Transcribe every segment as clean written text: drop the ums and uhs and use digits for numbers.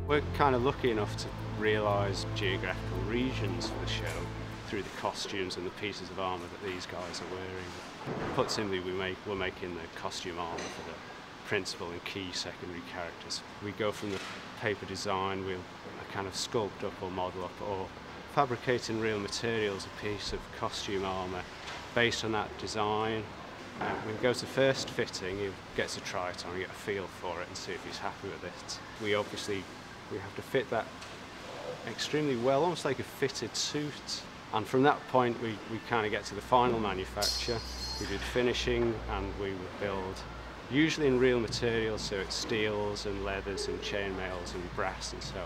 We're kind of lucky enough to realise geographical regions for the show through the costumes and the pieces of armour that these guys are wearing. Put simply, we're making the costume armour for the principal and key secondary characters. We go from the paper design, we'll kind of sculpt up or model up or fabricate in real materials a piece of costume armour based on that design. When we go to first fitting, he gets to try it on and get a feel for it and see if he's happy with it. We have to fit that extremely well, almost like a fitted suit. And from that point, we kind of get to the final manufacture. We do the finishing and we would build, usually in real materials, so it's steels and leathers and chainmails and brass and so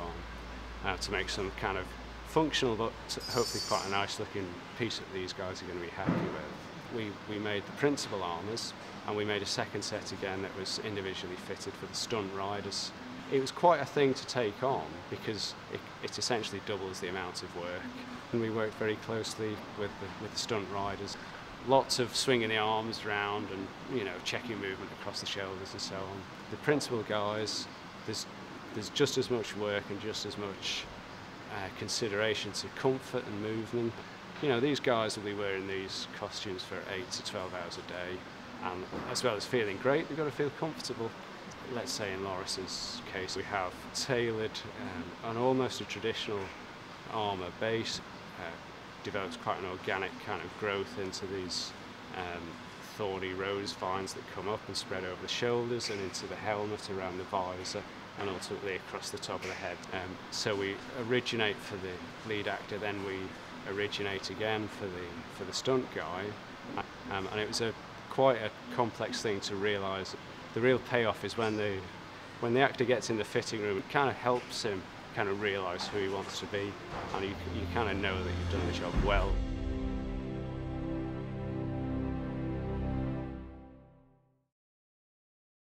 on, to make some kind of functional but hopefully quite a nice looking piece that these guys are going to be happy with. We made the principal armours and we made a second set again that was individually fitted for the stunt riders. It was quite a thing to take on because it essentially doubles the amount of work. And we worked very closely with the stunt riders. Lots of swinging the arms around and checking movement across the shoulders and so on. The principal guys, there's just as much work and just as much consideration to comfort and movement. These guys will be wearing these costumes for 8 to 12 hours a day, and as well as feeling great, they've got to feel comfortable. Let's say in Loris's case, we have tailored and almost a traditional armour base. Develops quite an organic kind of growth into these thorny rose vines that come up and spread over the shoulders and into the helmet, around the visor, and ultimately across the top of the head. So we originate for the lead actor, then we originate again for the stunt guy, and it was quite a complex thing to realise. The real payoff is when the actor gets in the fitting room. It kind of helps him kind of realise who he wants to be, and you kind of know that you've done the job well.